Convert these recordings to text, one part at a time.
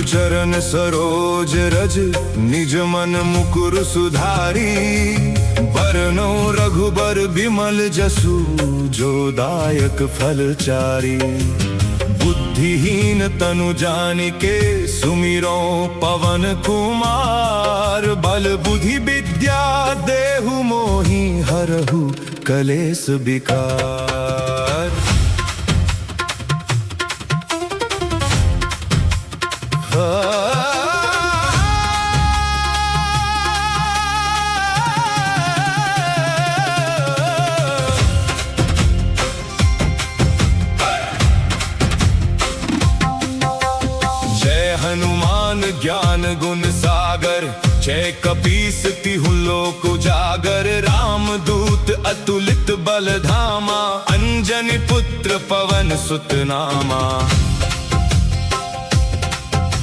चरण सरोज रज निज मन मुकुर सुधारी। बरनो रघुबर बिमल जसु जो दायक फलचारी। बुद्धिहीन तनु जानिके सुमिरो पवन कुमार। बल बुद्धि विद्या देहु मोहि हरहु कलेस विकार। हनुमान ज्ञान गुण सागर जय कपीस तिहु लोक उजागर। राम दूत अतुलित बल धामा अंजनी पुत्र पवन सुत नामा।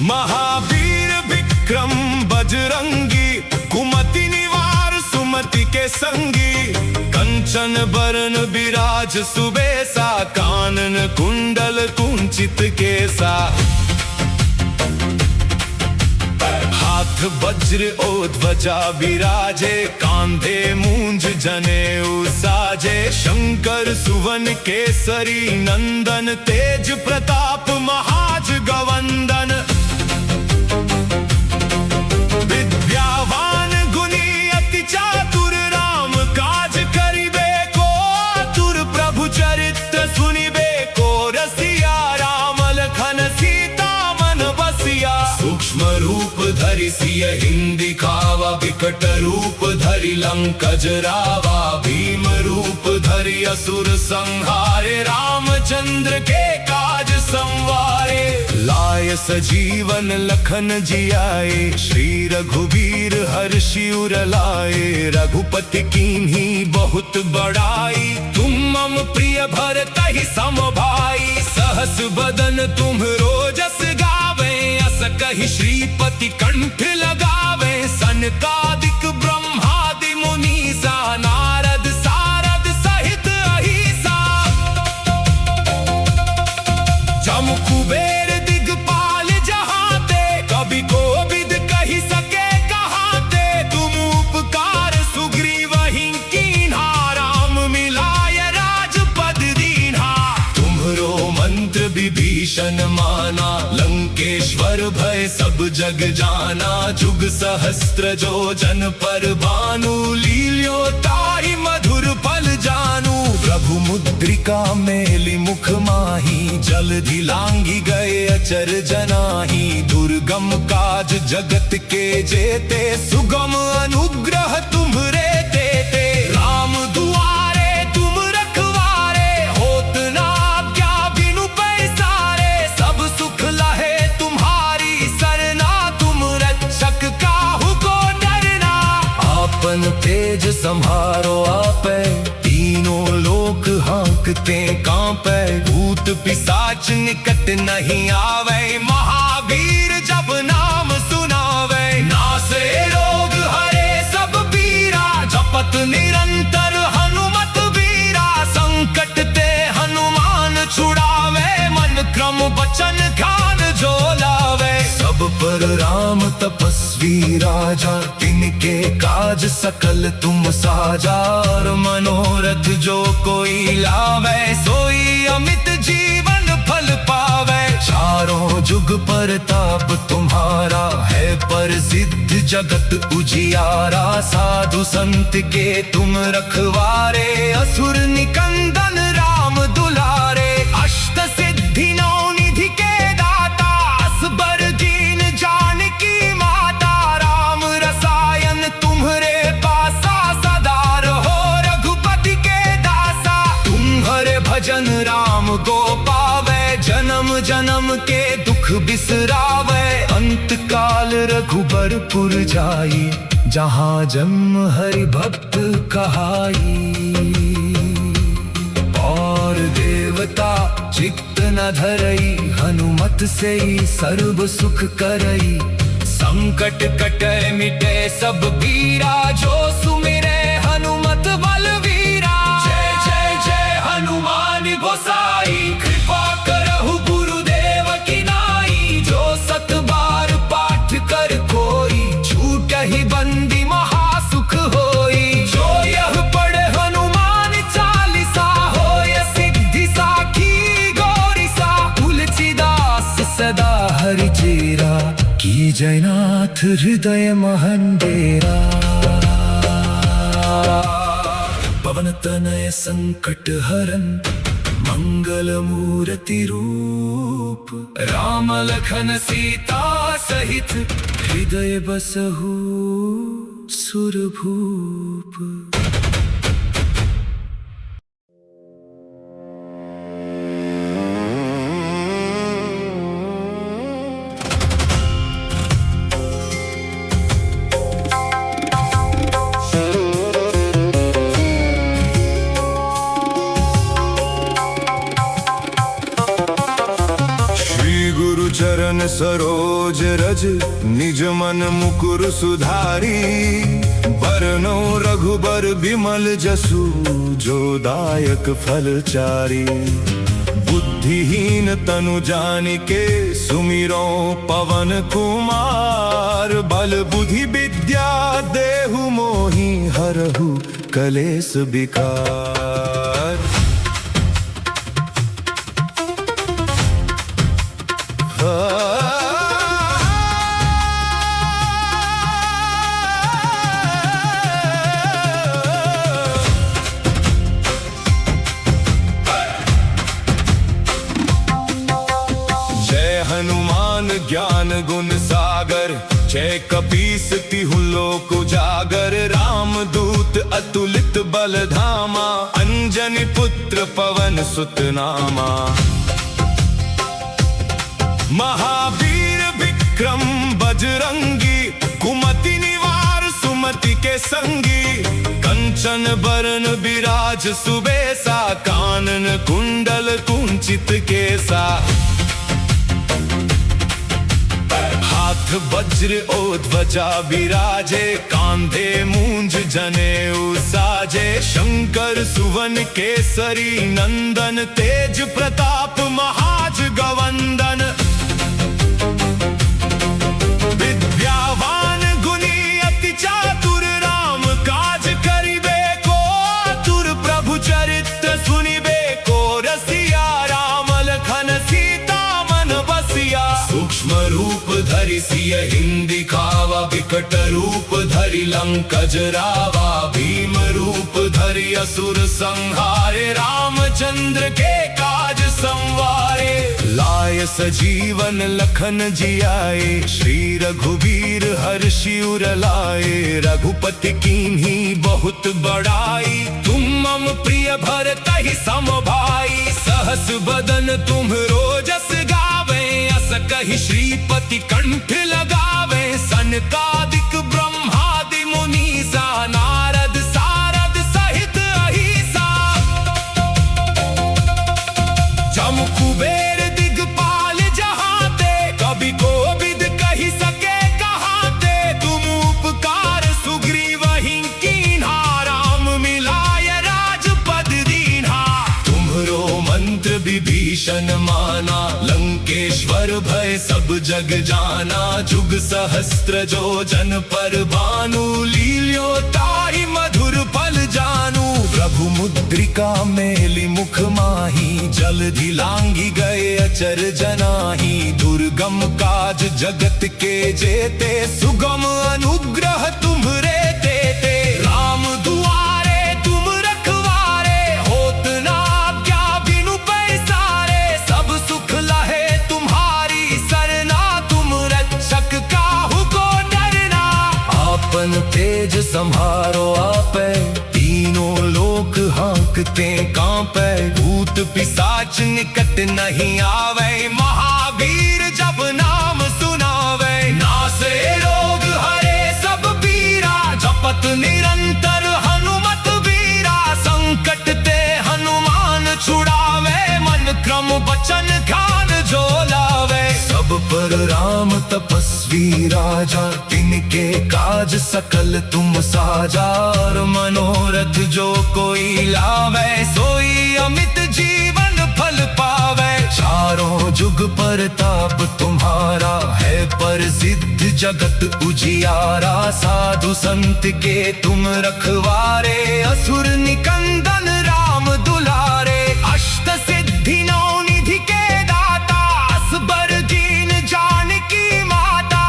महावीर विक्रम बजरंगी कुमति निवार सुमति के संगी। कंचन बरन विराज सुबेसा कानन कुंडल कुंचित केसा। हाथ वज्र ओ ध्वजा विराजे कांधे मूंज जनेऊ साजे। शंकर सुवन केसरी नंदन तेज प्रताप महाज गवंदन। विद्यावान गुणी अति चातुर राम काज करिबे को आतुर। प्रभु चरित्र सुनिबे को रसिया राम लखन सीता मन बसिया। सूक्ष्म रूप धरि सियहि दिखावा विकट रूप धरि लंकज रावा। भीम रूप धरि असुर संहारे रामचंद्र के काज संवारे। लाय सजीवन लखन जियाए श्री रघुवीर हर्षि उर लाए। रघुपति कीन्ही बहुत बड़ाई तुम मम प्रिय भरतहि सम भाई। सहस बदन तुम्हरो जस गावे अस कहि श्रीपति कंठ लगावे। सनकादिक ब्रह्मादि मुनीसा नारद सारद सहित अहिसा। जम कुबेर दिगपाल जहाते कवि कोविद कहि सके कहाते। तुम उपकार सुग्रीवहि कीन्हा राम मिलाय राजपद दीन्हा। तुम्हरो मंत्र विभीषण माना लंकेश्वर भय सब जग जाना। जुग सहस्त्र जो जन पर भानु लील्यो ताहि मधुर फल जानू। प्रभु मुद्रिका मेलि मुख माही जलधि लांघि गए अचर जनाही। दुर्गम काज जगत के जेते सुगम अनुग्रह तुम्हरे तेते। राम दुआरे तुम रखवारे होत न आज्ञा बिनु पैसारे। सब सुख लहे तुम्हारी सरना तुम रक्षक काहू को डरना। आपन तेज संहारो आपे तीनों लोक हाँकते कांपे। भूत पिशाच निकट नहीं आवे महावीर जब नाम सुनावे। नासे रोग हरे सब पीरा जपत निरंतर हनुमत वीरा। संकट ते हनुमान छुड़ावे मन क्रम बचन ध्यान जो लावे। सब पर राम तपस्वी राजा तिनके काज सकल तुम साजा। और मनोरथ जो कोई लावे सोई अमित जीवन फल पावे। चारों जुग परताप तुम्हारा है प्रसिद्ध जगत उजियारा। साधु संत के तुम रखवारे असुर निकंदन राम दुलारे। अष्ट सिद्धि नौ निधि के दाता असबर दीन जानकी माता। राम रसायन तुम्हरे पासा सदा रहो रघुपति के दासा। तुम्हारे भजन राम को पावे जन्म जन्म के दुख बिसरावे। अंत काल रघुबरपुर जाई जहाँ जन्म हरि भक्त कहाई। और देवता चित्त न धरई हनुमत से ही सर्व सुख करई। संकट कटे मिटे सब पीरा जो सुमिरे हनुमत बलवीरा। जय जय जय हनुमान गोसाई कृपा करहु गुरुदेव की नाई। जो सत बार जयनाथ हृदय महंडेरा। पवन तनय संकट हरन मंगल मूर्ति रूप। राम लखन सीता सहित हृदय बसहु सुरभूप। चरण सरोज रज निज मन मुकुर सुधारी। बरनो रघुबर बिमल जसु जो दायक फलचारी। बुद्धिहीन तनु जानिके सुमिरो पवन कुमार। बल बुद्धि विद्या देहु मोहि हरहु कलेस विकार। हनुमान ज्ञान गुण सागर जय कपीस तिहु लोक उजागर। राम दूत अतुलित बल धामा अंजनी पुत्र पवन सुत नामा। महावीर विक्रम बजरंगी कुमति निवार सुमति के संगी। कंचन बरन विराज सुबेसा कानन कुंडल कुंचित केसा। हाथ वज्र ओ ध्वजा विराजे कांधे मूंज जनेऊ साजे। शंकर सुवन केसरी नंदन तेज प्रताप महाज गवंदन। विद्यावान गुणी अति चातुर राम काज करिबे को आतुर। प्रभु चरित्र सुनिबे को रसिया राम लखन सीता मन बसिया। सूक्ष्म रूप धरि सियहिं दिखावा विकट रूप धरि लंकज रावा। भीम रूप धरि असुर संहारे रामचंद्र के काज संवारे। लाय सजीवन लखन जियाए श्री रघुवीर हर्षि उर लाए। रघुपति कीन्ही बहुत बड़ाई तुम मम प्रिय भरतहि सम भाई। सहस बदन तुम्हरो जस गावे अस कहि श्रीपति कंठ लगावे। सनकादिक ब्रह्मादि मुनीसा नारद सारद सहित अहिसा। जम कुबेर दिगपाल जहाते कवि कोविद कहि सके कहाते। तुम उपकार सुग्रीवहि कीन्हा राम मिलाय राजपद दीन्हा। तुम्हरो मंत्र विभीषण माना लंकेश्वर भय सब जग जाना। जुग सहस्त्र जो जन पर भानु लील्यो ताहि मधुर फल जानू। प्रभु मुद्रिका मेली मुख माही जलधि लांघि गए अचर जनाही। दुर्गम काज जगत के जेते सुगम अनुग्रह तुम्हरे देते। राम दुआरे तुम रखवारे होत ना आज्ञा बिनु पैसारे। सब सुख लहे तुम्हारी सरना तुम रक्षक काहू को डरना। आपन तेज संहारो आपे तीनों लोक हाँकते कांपे। भूत पिशाच निकट नहीं आवे महावीर जब नाम सुनावे। नासे रोग हरे सब पीरा जपत निरंतर हनुमत वीरा। संकट ते हनुमान छुड़ावे मन क्रम बचन ध्यान जो लावे। सब पर राम तपस्वी राजा तिनके काज सकल तुम साजा। और मनोरथ जो कोई लावे सोई अमित जीवन फल पावे। चारों जुग परताप तुम्हारा है प्रसिद्ध जगत उजियारा। साधु संत के तुम रखवारे असुर निकंदन राम दुलारे। अष्ट सिद्धि नौ निधि के दाता असबर दीन जानकी माता।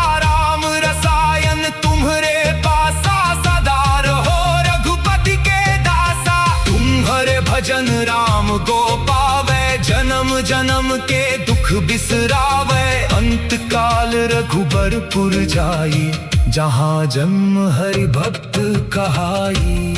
जन्म जन्म के दुख बिसरावे। अंत काल रघुबरपुर जाई, जहाँ जन्म हरि भक्त कहाई।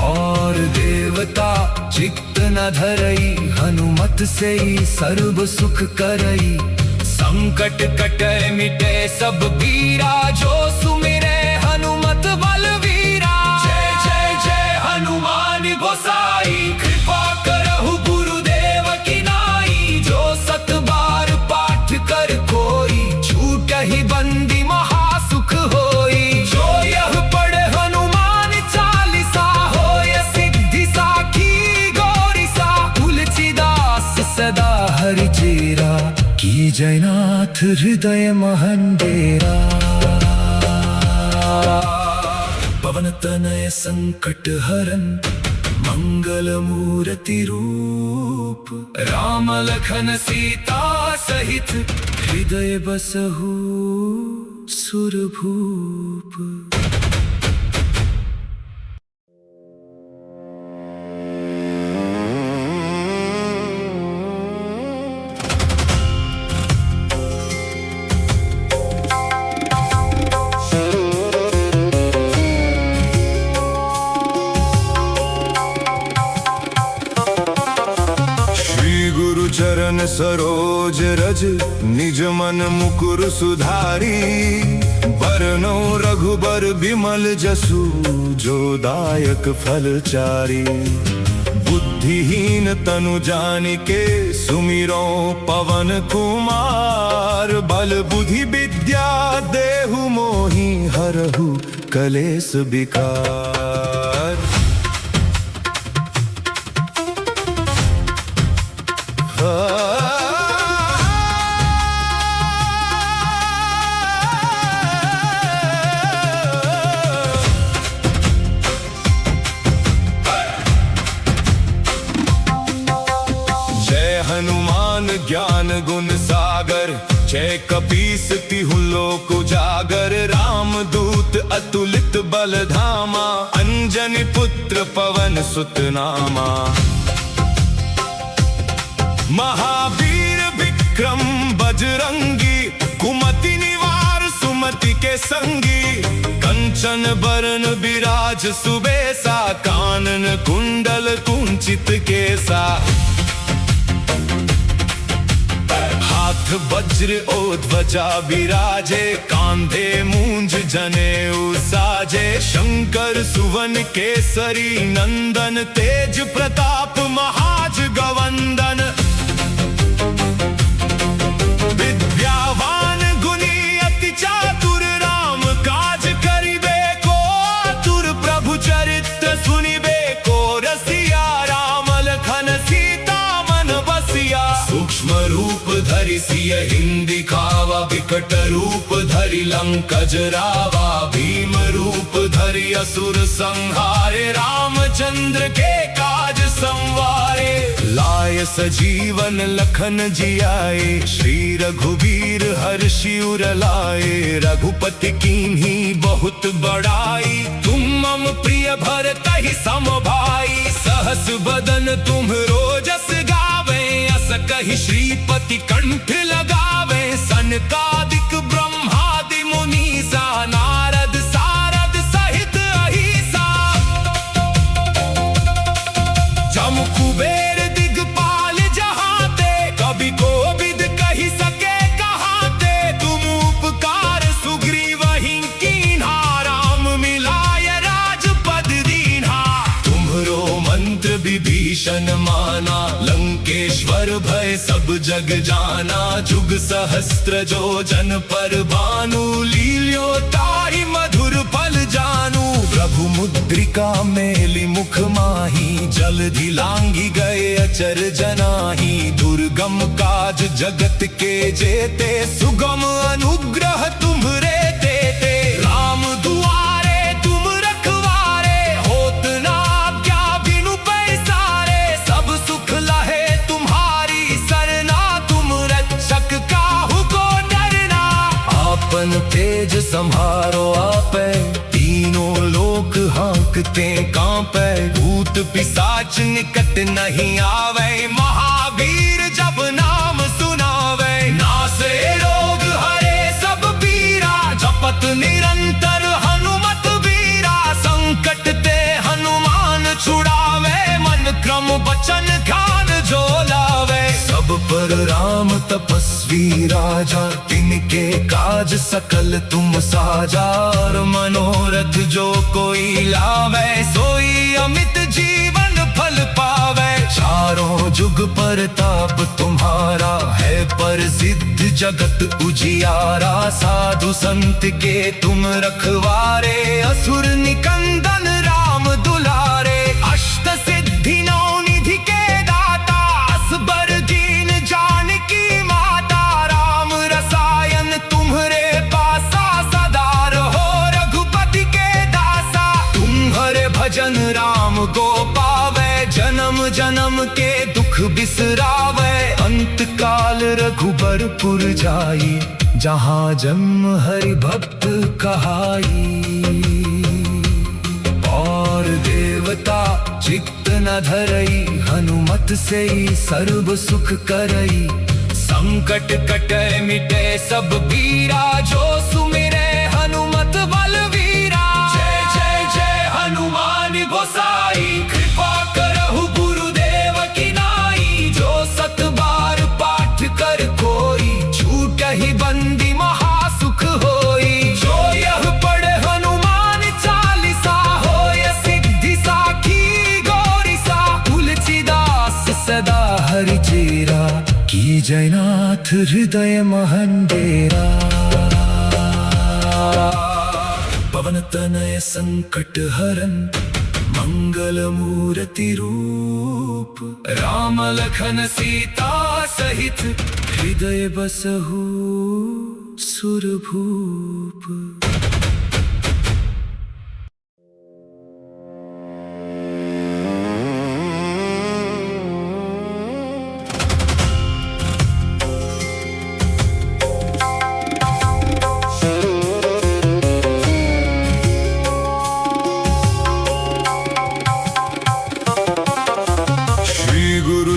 और देवता चित्त न धरई, हनुमत से ही सर्व सुख करई। संकट कटे मिटे सब पीरा, जो सुमिरे हनुमत बलवीरा। जय जय जय हनुमान गोसाई, कृपा करहु गुरुदेव की नाई। जो सत बार पाठ कर कोई, छूटहि बंदी महासुख होई। जो यह पढ़े हनुमान चालीसा, होय सिद्धि साखी गौरीसा। तुलसीदास सदा हरि चेरा, की जयनाथ हृदय महंडेरा। पवन तनय संकट हरन, मंगल मूर्ति रूप। राम लखन सीता सहित, हृदय बसहु सुरभूप। चरण सरोज रज, निज मन मुकुर सुधारी। बरनौ रघुबर बिमल जसु, जो दायक फल चारी। बुद्धिहीन तनु जानिके, सुमिरो पवन कुमार। बल बुद्धि विद्या देहु मोहि, हरहु कलेस विकार। हनुमान ज्ञान गुण सागर, जय कपीस तिहु लोक उजागर। राम दूत अतुलित बल धामा, अंजनी पुत्र पवन सुत नामा। महावीर विक्रम बजरंगी, कुमति निवार सुमति के संगी। कंचन बरन विराज सुबेसा, कानन कुंडल कुंचित केसा। हाथ वज्र ओ ध्वजा विराजे, कांधे मूंज जनेऊ साजे। शंकर सुवन केसरी नंदन, तेज प्रताप महाज गवंदन। विद्यावान गुणी अति चातुर, राम काज करिबे को आतुर। प्रभु चरित्र सुनिबे को रसिया, राम लखन सीता मन बसिया। सूक्ष्म रूप धरि सियहिं दिखावा, विकट रूप धरि लंक जरावा। भीम रूप धरि असुर संहारे, रामचंद्र के काज संवारे। लाय सजीवन लखन जियाए, श्री रघुवीर हर्षि उर लाए। रघुपति कीन्ही बहुत बड़ाई, तुम मम प्रिय भरतहि सम भाई। सहस बदन तुम्हरो जस गावे, अस कहि श्रीपति कंठ लगावे। सनकादिक ब्रह्मादि मुनीसा, नारद सारद सहित अहिसा। जम कुबेर दिगपाल जहाते, कवि कोविद कहि सके कहाते। तुम उपकार सुग्रीवहि कीन्हा, राम मिलाय राजपद दीन्हा। तुम्हरो मंत्र विभीषण माना, लंकेश्वर भय सब जग जाना। जुग सहस्त्र जो जन पर भानु, लील्यो ताहि मधुर फल जानू। प्रभु मुद्रिका मेलि मुख माही, जलधि लांघि गए अचर जनाही। दुर्गम काज जगत के जेते, सुगम अनुग्रह तुम्हरे देते। राम दुआरे तुम रखवारे, होत न आज्ञा बिनु पैसारे। सब सुख लहे तुम्हारी सरना, तुम रक्षक काहू को डरना। आपन तेज संहारो आपे, तीनों लोक हाँकते कांपे। भूत पिशाच निकट नहीं आवे, ज्ञान जो लावे। सब पर राम तपस्वी राजा, तिनके काज सकल तुम साजा। और मनोरथ जो कोई लावे, सोई अमित जीवन फल पावे। चारों जुग परताप तुम्हारा है, प्रसिद्ध जगत उजियारा। साधु संत के तुम रखवारे, असुर निकंदन राम दुलारे। अष्ट सिद्धि नौ निधि के दाता, असबर दीन जानकी माता। राम रसायन तुम्हारे पासा, सदा रहो रघुपति के दासा। तुम्हारे भजन राम को पावे, जन्म जन्म के दुख बिसरावे। अंत काल रघुबरपुर जाई, जहाँ जन्म हरि भक्त कहाई। और देवता चित्त न धरई, हनुमत से ही सर्व सुख करई। संकट कटे मिटे सब पीरा, जो सुमिरे हनुमत बलवीरा। जय जय जय हनुमान गोसाई, कृपा करहु गुरुदेव की नाई। जो सत बार पाठ कर कोई, छूटहि बंदी महासुख होई। जो यह पढ़े हनुमान चालीसा, होय सिद्धि साखी गौरीसा। तुलसीदास सदा हरि चेरा, की जयनाथ हृदय महंडेरा। पवन तनय संकट हरन, मंगल मूर्ति रूप। राम लखन सीता सहित, हृदय बसहु सुरभूप।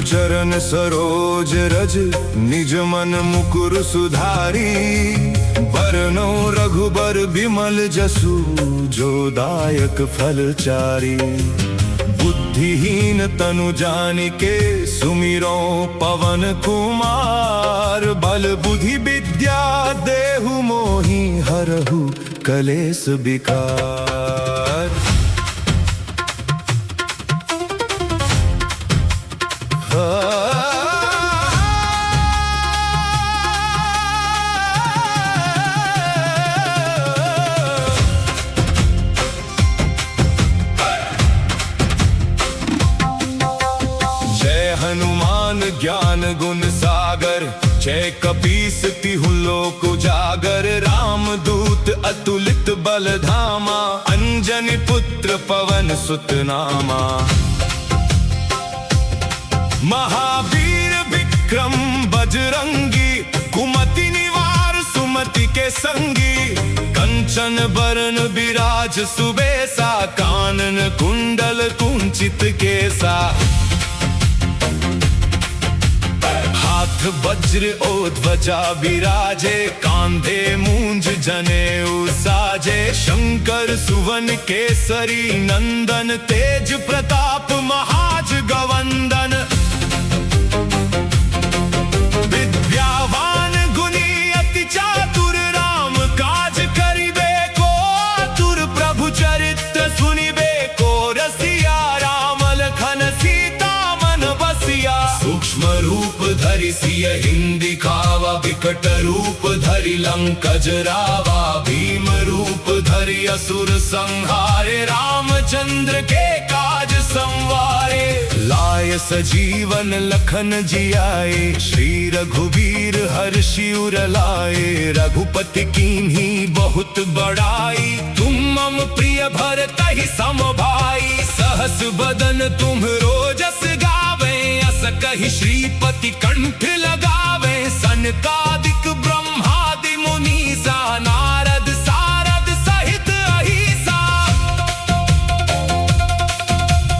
चरण सरोज रज, निज मन मुकुर सुधारी। बरनौ रघुबर बिमल जसु, जो दायक फल चारी। बुद्धिहीन तनु जानिके, सुमिरो पवन कुमार। बल बुद्धि विद्या देहु मोहि, हरहु कलेस विकार। हनुमान ज्ञान गुण सागर, जय कपीस तिहु लोक उजागर। राम दूत अतुलित बल धामा, अंजनी पुत्र पवन सुत नामा। महावीर विक्रम बजरंगी, कुमति निवार सुमति के संगी। कंचन बरन विराज सुबेसा, कानन कुंडल कुंचित केसा। हाथ वज्र ओ ध्वजा विराजे, कांधे मूंज जनेऊ साजे। शंकर सुवन केसरी नंदन, तेज प्रताप महाज गवंदन। विद्यावान गुणी अति चातुर, राम काज करिबे को आतुर। प्रभु चरित्र सुनिबे को रसिया, राम लखन सीता मन बसिया। सूक्ष्म रूप धरि सियहिं दिखावा, विकट रूप धरि लंक जरावा। भीम रूप धरि असुर संहारे, रामचंद्र के काज संवारे। लाय सजीवन लखन जियाए, श्री रघुवीर हर्षि उर लाए। रघुपति कीन्ही बहुत बड़ाई, तुम मम प्रिय भरतहि सम भाई। सहस बदन तुम्हरो जस गावे, अस कहि श्रीपति कंठ लगावे। सनकादिक ब्रह्मादि मुनीसा, नारद सारद सहित अहिसा।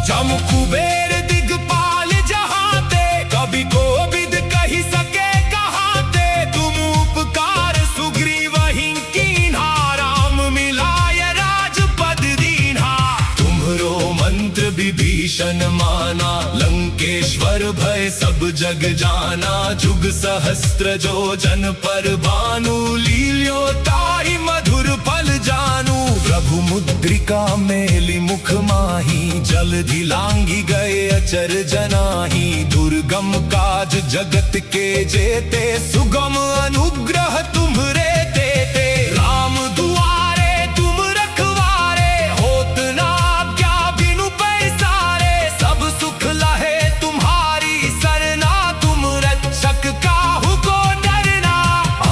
जम कुबेर दिगपाल जहाते, कवि कोविद कहि सके कहाते। तुम उपकार सुग्रीवहि कीन्हा, राम मिलाय राजपद दीन्हा। तुम्हरो मंत्र विभीषण माना, लंकेश्वर भय सब जग जाना, जुग सहस्त्र जो जन पर भानु, लील्यो ताहि मधुर फल जानू। प्रभु मुद्रिका मेली मुख माही, जलधि लांगी गए अचर जनाही। दुर्गम काज जगत के जेते, सुगम अनुग्रह तुम्हरे देते। राम दुआरे तुम रखवारे, होत ना आज्ञा बिनु पैसारे। सब सुख लहे तुम्हारी सरना, तुम रक्षक काहू को डरना।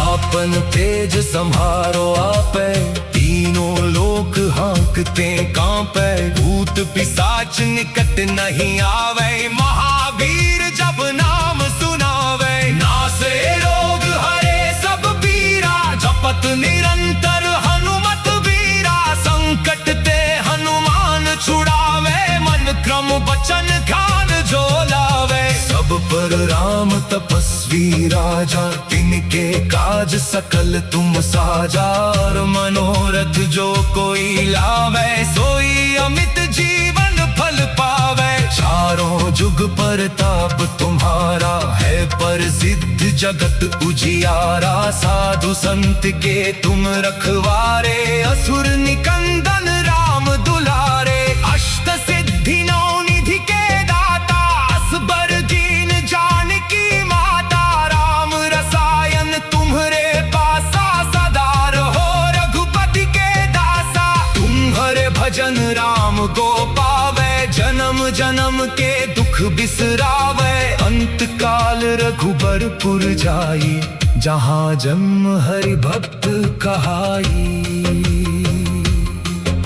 आपन तेज संहारो आपे, तीनों लोक हाँकते कांपे। भूत पिशाच निकट नहीं आवे, महावीर जब नाम सुनावे। नासे रोग हरे सब पीरा, जपत निरंतर हनुमत वीरा। संकट ते हनुमान छुड़ावे, मन क्रम बचन ध्यान जो लावे। सब पर राम तपस्वी राजा, तिनके काज सकल तुम साजा। और मनोरथ जो कोई लावे, सोई अमित जीवन फल पावे। चारों जुग परताप तुम्हारा है, पर सिद्ध जगत उजियारा। साधु संत के तुम रखवारे, असुर निकंदन राम दुलारे। अष्ट सिद्धि नौ निधि के दाता, असबर दीन जानकी माता। राम रसायन तुम्हरे पासा, सदा रहो रघुपति के दासा। तुम्हारे भजन राम को पावे, जन्म जन्म के दुख बिसरावे। अंत काल रघुबरपुर जाई, जहाँ जन्म हरि भक्त कहाई।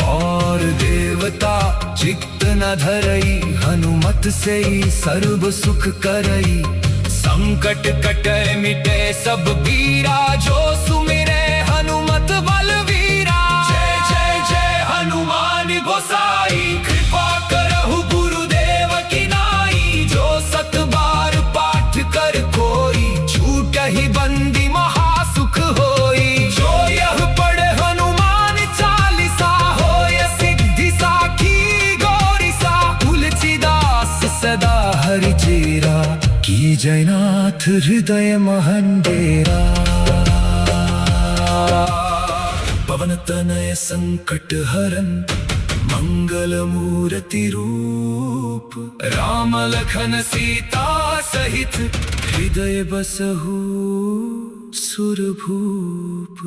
और देवता चित्त न धरई, हनुमत से ही सर्व सुख करई। संकट कटे मिटे सब पीरा, जो सुमिरे हनुमत बलवीरा। जय जय जय हनुमान गोसाई, कृपा करहु गुरुदेव की नाई। जो सत बार पाठ कर कोई, छूटहि बंदी महासुख होई। जो यह पढ़े हनुमान चालीसा, होय सिद्धि साखी गौरीसा। तुलसीदास सदा हरि चेरा, की जयनाथ हृदय महंडेरा। पवन तनय संकट हरन, मंगल मूर्ति रूप। राम लखन सीता सहित, हृदय बसहु सुरभूप।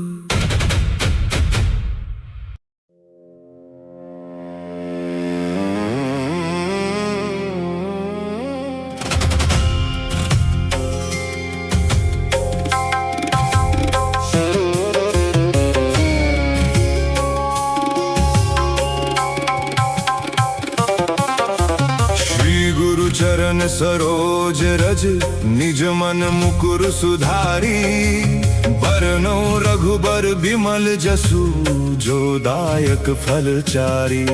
चरण सरोज रज, निज मन मुकुर सुधारी। बरनौ रघुबर बिमल जसु, जो दायक फलचारी।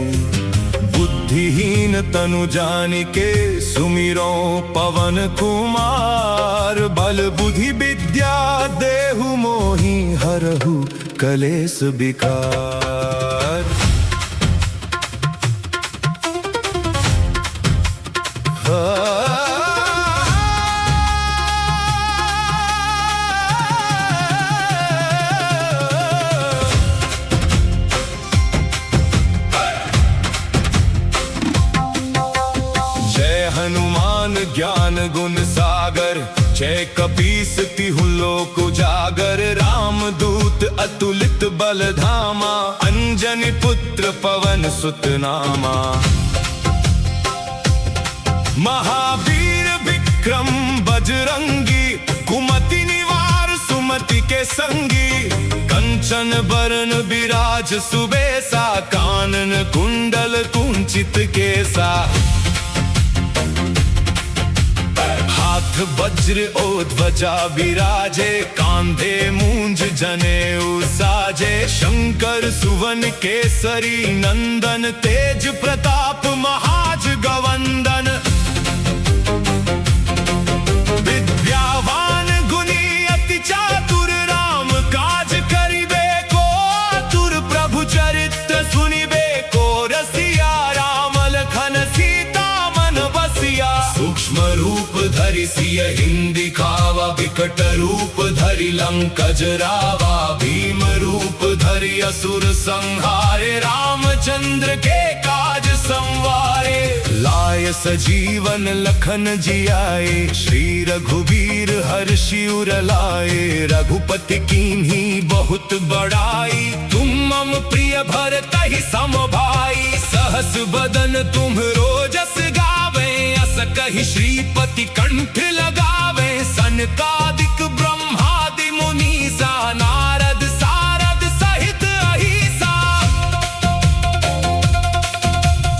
बुद्धिहीन तनु जानिके, सुमिरो पवन कुमार। बल बुद्धि विद्या देहु मोहि, हरहु कलेस विकार। ज्ञान गुण सागर, जय कपीस तिहु लोक उजागर। राम दूत अतुलित बल धामा, अंजनी पुत्र पवन सुत नामा। महावीर विक्रम बजरंगी, कुमति निवार सुमति के संगी। कंचन बरन विराज सुबेसा, कानन कुंडल कुंचित केसा। हाथ वज्र ओ ध्वजा विराजे, कांधे मूंज जनेऊ साजे। शंकर सुवन केसरी नंदन, तेज प्रताप महाज गवंदन। विद्यावान गुणी अति चातुर, राम काज करिबे को आतुर। प्रभु चरित्र सुनिबे को रसिया, राम लखन सीता मन बसिया। सूक्ष्म रूप धरि सिय हिंदी खावा विकट रूप धरि लंकज रावा भीम रूप धरि असुर संहारे रामचंद्र के काज संवारे लाय सजीवन लखन जियाए श्री रघुबीर हर्षि उर लाए रघुपति कीन्ही बहुत बड़ाई तुम मम प्रिय भरतहि सम भाई सहस बदन तुम रोजस गावे अस कहि श्रीपति कंठ लगावे सनकादिक ब्रह्मादि मुनीसा नारद सारद सहित अहिसा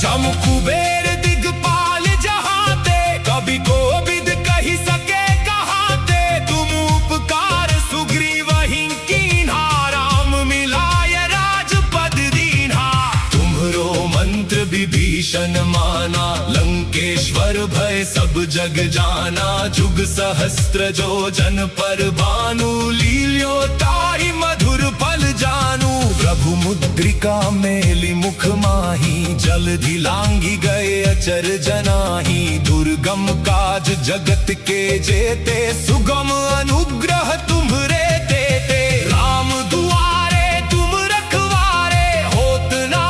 जम कुबेर दिगपाल जहाते कवि कोविद कहि सके कहाते तुम उपकार सुग्रीवहि कीन्हा राम मिलाय राजपद दीन्हा तुम्हरो मंत्र विभीषण माना लंकेश्वर भय सब जग जाना जुग सहस्त्र जो जन पर भानु लील्यो ताहि मधुर फल जानू प्रभु मुद्रिका मेलि मुख माही जलधि लांघि गए अचर जनाही दुर्गम काज जगत के जेते सुगम अनुग्रह तुम्हरे देते राम दुआरे तुम रखवारे होत ना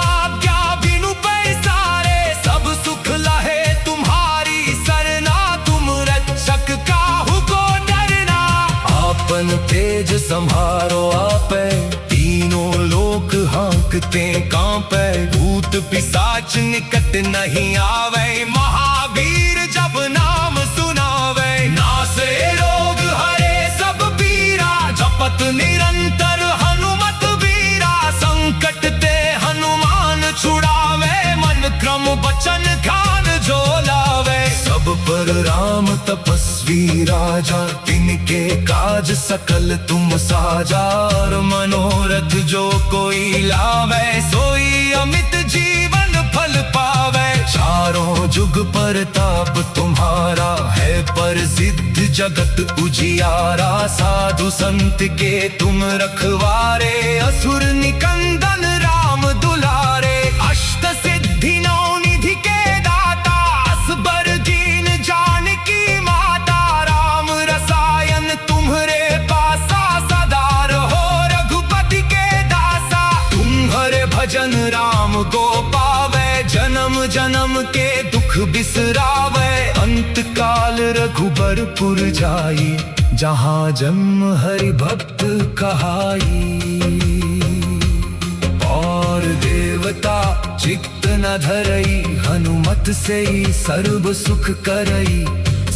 क्या बिनु पैसारे सब सुख लहे तुम्हारी सरना तुम रक्षक काहू को डरना आपन तेज संहारो आपे तीनों लोक हाँकते कांपे भूत पिशाच निकट नहीं आवे महावीर जब नाम सुनावे नासे रोग हरे सब पीरा जपत निरंतर हनुमत वीरा संकट ते हनुमान छुड़ावे मन क्रम बचन ध्यान जो लावे सब पर राम तपस्वी राजा तिनके काज सकल तुम साजा और मनोरथ जो कोई लावे सोई अमित जीवन फल पावे चारों जुग पर ताप तुम्हारा है पर सिद्ध जगत उजियारा साधु संत के तुम रखवारे असुर निकंदन राम दुलारे अष्ट सिद्धि नौ निधि के दाता असबर दीन जानकी माता राम रसायन तुम्हरे पासा सदा रहो रघुपति के दासा तुम्हारे भजन राम को पावे जन्म जन्म के दुख बिसरावे अंत काल रघुबरपुर जाई जहाँ जन्म हरि भक्त कहाई और देवता चित्त न धरई हनुमत से ही सर्व सुख करई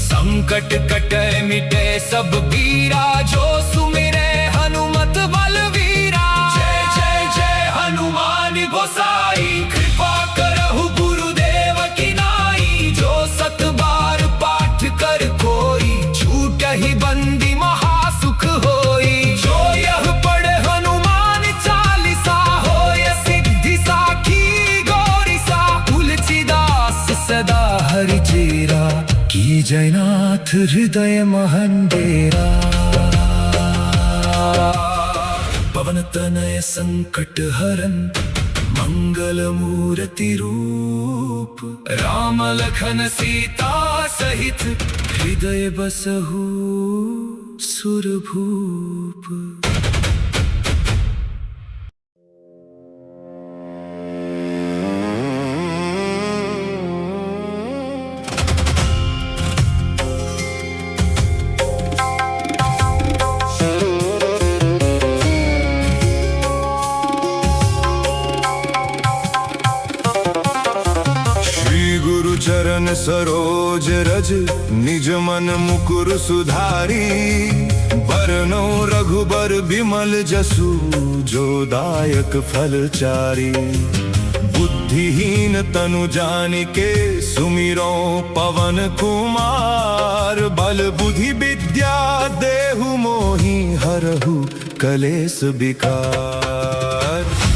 संकट कटे मिटे सब पीरा जो सुमिरे हनुमत बलवीरा जय जय जय हनुमान गोसाई कृपा करहु गुरुदेव की नाई जो सत बार पाठ कर कोई छूट ही बंदी महासुख होई जो यह पढ़े हनुमान चालीसा होय सिद्धि साखी गौरीसा तुलसीदास सदा हरि चेरा की जयनाथ हृदय महंडेरा पवन तनय संकट हरन मंगल मूर्ति रूप राम लखन सीता सहित हृदय बसहु सुरभूप चरण सरोज रज निज मन मुकुर सुधारी बरनो रघुबर बिमल जसु जो दायक फल चारी बुद्धिहीन तनु जानिके सुमिरो पवन कुमार बल बुद्धि विद्या देहु मोहि हरहु कलेस विकार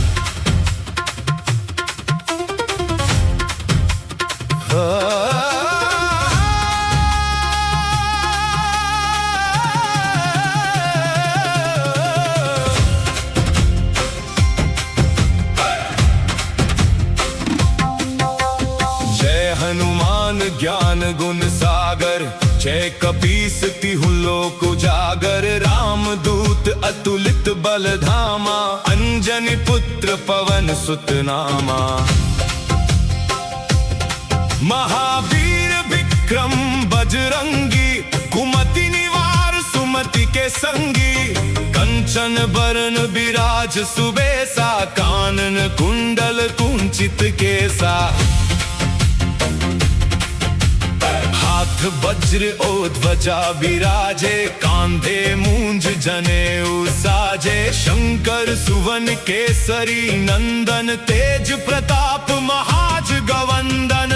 ज्ञान गुण सागर छे कपीस तिहु लोक उजागर रामदूत अतुलित बल धामा अंजनी पुत्र पवन सुत नामा महावीर विक्रम बजरंगी कुमति निवार सुमति के संगी कंचन बरन विराज सुबेसा कानन कुंडल कुंचित केसा हाथ वज्र ओ ध्वजा विराजे कांधे मूंज जनेऊ साजे शंकर सुवन केसरी नंदन तेज प्रताप महाज गवंदन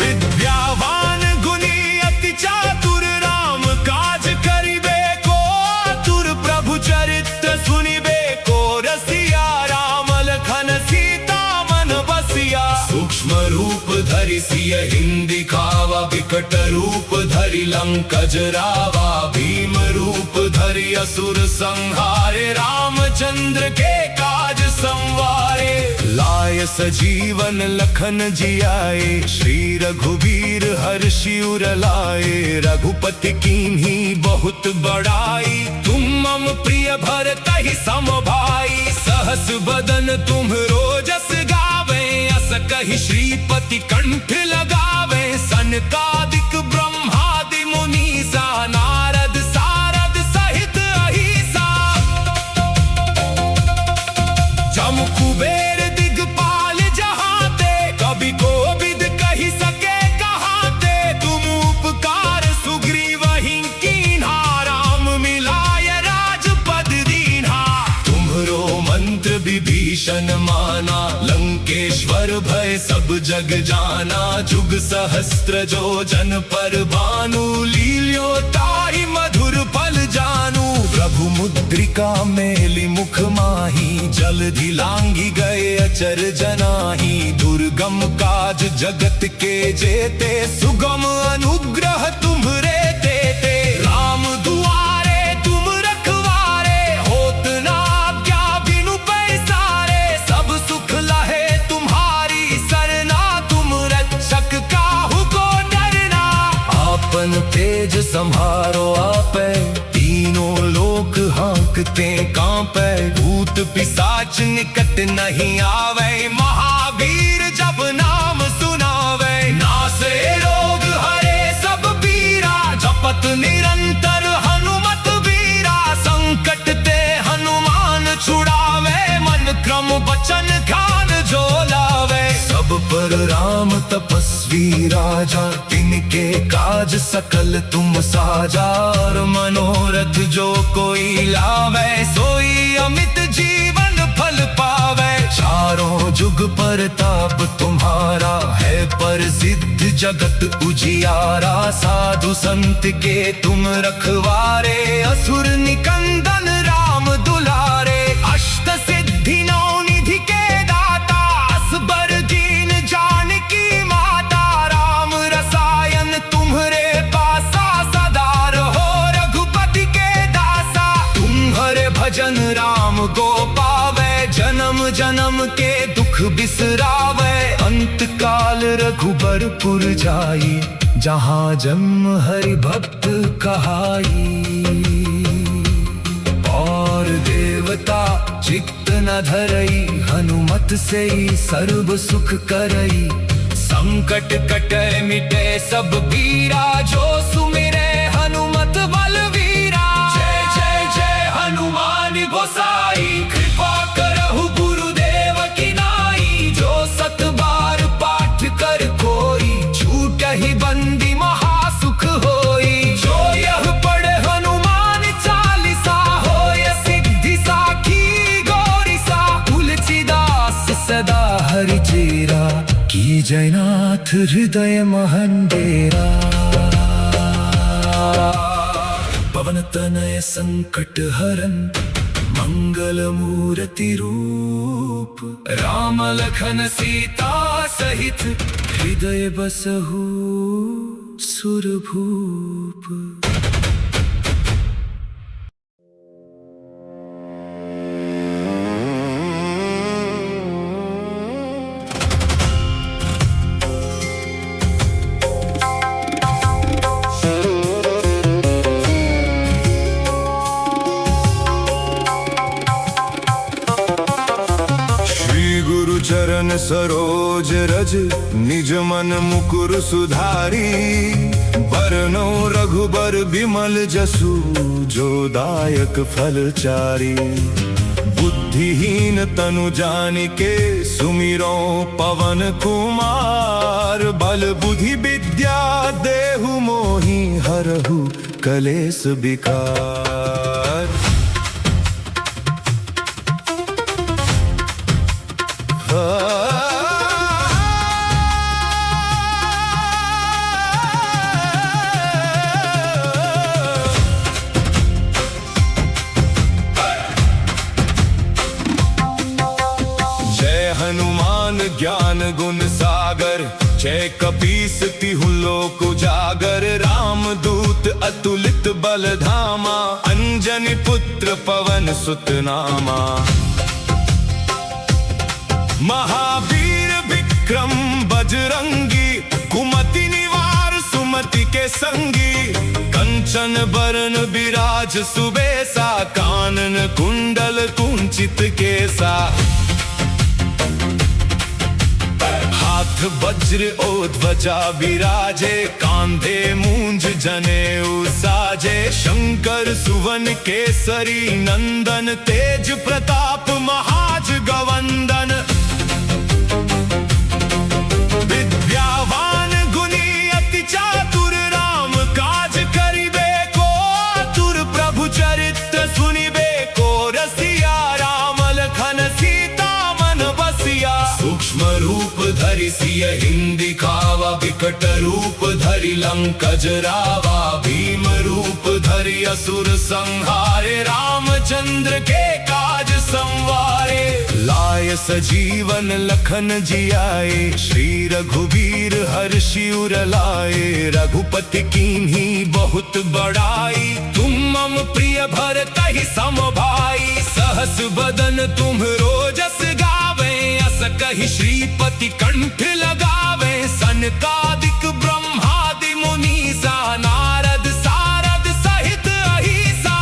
विद्यावान गुणी अति चातुर राम काज करिबे को आतुर प्रभु चरित्र सुनिबे को रसिया राम लखन सीता मन बसिया सूक्ष्म रूप धरि सिय हिंदी खावा विकट रूप धरि लंकज रावा भीम रूप धरि असुर संहारे रामचंद्र के काज संवारे लाय सजीवन लखन जियाए श्री रघुवीर हर्षि उर लाए रघुपति कीन्ही बहुत बड़ाई तुम मम प्रिय भरतहि सम भाई सहस बदन तुम्हरो जस गावे अस कहि श्रीपति कंठ लगावे सनकादिक ब्रह्मादि मुनीसा नारद सारद सहित अहिसा जम कुबेर दिगपाल जहाते कवि कोविद कहि सके कहाते तुम उपकार सुग्रीवहि कीन्हा राम मिलाय राजपद दीन्हा तुम्हरो मंत्र विभीषण माना लंकेश्वर भय सब जग जाना जुग सहस्त्र जो जन पर भानु लील्यो ताहि मधुर फल जानू प्रभु मुद्रिका मेली मुख माही जलधि लांघि गए अचर जनाही दुर्गम काज जगत के जेते सुगम अनुग्रह तुम्हरे देते राम दुआरे तुम रखवारे होत ना आज्ञा बिनु पैसारे सब सुख लहे तुम्हारी सरना तुम रक्षक काहू को डरना आपन तेज संहारो आपे तीनों लोक हाँकते कांपे भूत पिशाच निकट नहीं आवे महावीर जब नाम सुनावे नासे रोग हरे सब पीरा जपत निरंतर हनुमत वीरा संकट ते हनुमान छुड़ावे मन क्रम बचन ध्यान जो लावे सब पर राम तपस्वी राजा तिनके काज सकल तुम साजा और मनोरथ जो कोई लावे सोई अमित जीवन फल पावे चारों जुग परताप तुम्हारा है प्रसिद्ध जगत उजियारा साधु संत के तुम रखवारे असुर निकंदन राम दुलारे अष्ट सिद्धि नौ निधि के दाता असबर दीन जानकी माता राम रसायन तुम्हरे पासा सदा रहो रघुपति के दासा तुम्हारे भजन राम को पावे जन्म जन्म के दुख बिसरावे अंत काल रघुबरपुर जाई जहाँ जन्म हरि भक्त कहाई और देवता चित्त न धरई हनुमत से ही सर्व सुख करई संकट कटे मिटे सब पीरा जो सुमिरे हनुमत बलवीरा जय जय जय हनुमान गोसाई कृपा करहु गुरुदेव की नाई जो सत बार पाठ कर कोई छूट ही बंदी महासुख होई जो यह पढ़े हनुमान चालीसा होय सिद्धि साखी गौरीसा तुलसीदास सदा हरि चेरा की जयनाथ हृदय महंडेरा पवन तनय संकट हरन मंगल मूर्ति रूप राम लखन सीता सहित हृदय बसहु सुरभूप। चरण सरोज रज निज मन मुकुर सुधारी बरनो रघुबर बिमल जसु जो दायक फल चारी बुद्धिहीन तनु जानिके सुमिरो पवन कुमार बल बुद्धि विद्या देहु मोहि हरहु कलेस विकार। हनुमान ज्ञान गुण सागर जय कपीस तिहु लोक उजागर राम दूत अतुलित बल धामा अंजनी पुत्र पवन सुत नामा। महावीर विक्रम बजरंगी कुमति निवार सुमति के संगी कंचन बरन विराज सुबेसा कानन कुंडल कुंचित केसा हाथ वज्र ओ ध्वजा विराजे कांधे मूंज जनेऊ साजे शंकर सुवन केसरी नंदन तेज प्रताप महाज गवंदन विद्यावान गुणी अति चातुर राम काज करिबे को आतुर प्रभु चरित्र सुनिबे को रसिया राम लखन सीता मन बसिया सूक्ष्म रूप धरि सिय हिंदी खावा विकट रूप धरि लंकज रावा भीम रूप धरि असुर संहारे रामचंद्र के काज संवारे लाय सजीवन लखन जियाए श्री रघुवीर हर्षि उर लाए रघुपति कीन्ही बहुत बड़ाई तुम मम प्रिय भरतहि सम भाई सहस बदन तुम्हरो जस गावे अस कहि श्रीपति कंठ लगावे सनकादिक ब्रह्मादि मुनीसा नारद सारद सहित अहिसा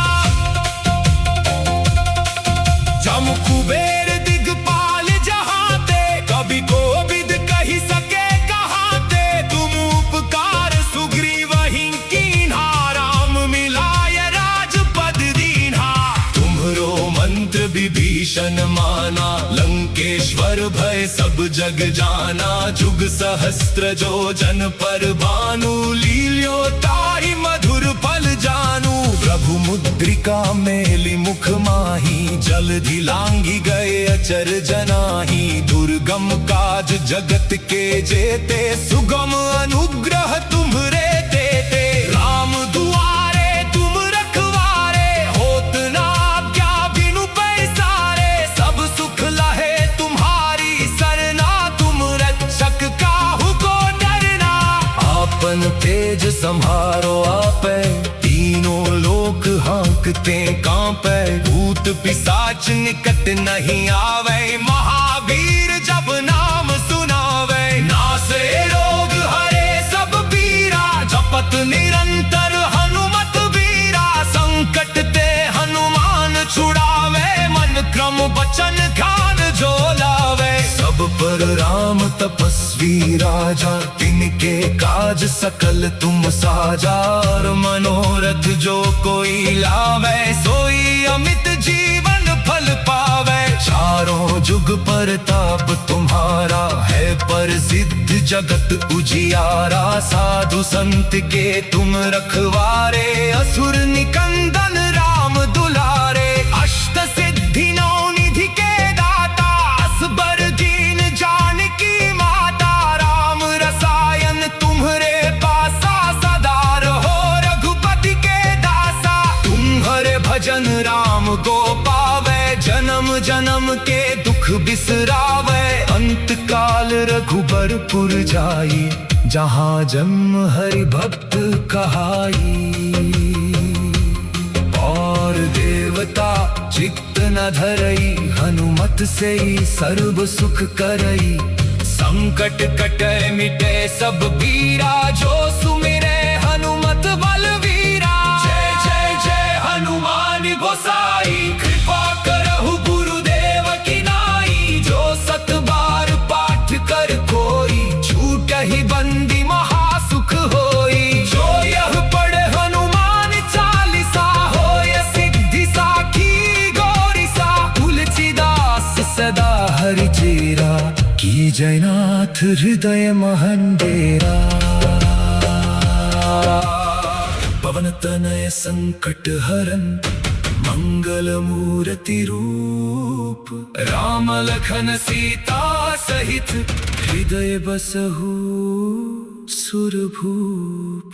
जम कुबेर दिगपाल जहाते कवि कोविद कहि सके कहाते तुम उपकार सुग्रीवहि कीन्हा राम मिलाय राजपद दीन्हा तुम्हरो मंत्र विभीषण माना लंकेश्वर भय सब जग जाना जुग सहस्त्र जो जन पर भानु लील्यो ताहि मधुर फल जानू प्रभु मुद्रिका मेली मुख माही जलधि लांघि गए अचर जनाही दुर्गम काज जगत के जेते सुगम अनुग्रह तुम्हरे देते राम दुआरे तुम रखवारे होत ना आज्ञा बिनु पैसारे सब सुख लहे तुम्हारी सरना तुम रक्षक काहू को डरना आपन तेज संहारो आपे तीनों लोक हाँकते कांपे भूत पिशाच निकट नहीं आवे महावीर जब नाम सुनावे नासे रोग हरे सब पीरा जपत निरंतर हनुमत वीरा संकट ते हनुमान छुड़ावे मन क्रम बचन ध्यान जो लावे सब पर राम तपस्वी राजा तिनके काज सकल तुम साजा और मनोरथ जो कोई लावे सोई अमित जीवन फल पावे चारों जुग परताप तुम्हारा है प्रसिद्ध जगत उजियारा साधु संत के तुम रखवारे असुर निकंदन राम दुलारे अष्ट सिद्धि नौ निधि के दाता असबर दीन जानकी माता राम रसायन तुम्हरे पासा सदा रहो रघुपति के दासा तुम्हारे भजन राम को पावे जन्म जन्म के दुख बिसरावे अंत काल रघुबरपुर जाई जहाँ जन्म हरि भक्त कहाई और देवता चित्त न धरई हनुमत से ही सर्व सुख करई संकट कटे मिटे सब पीरा जो सुमिरे हनुमत बलवीरा जय जय जय हनुमान गोसाई कृपा करहु गुरुदेव की नाई जो सत बार पाठ सदा हरि चेरा, की जयनाथ हृदय महंडेरा। पवन तनय संकट हरन, मंगल मूर्ति रूप, राम लखन सीता सहित हृदय बसहु सुरभूप।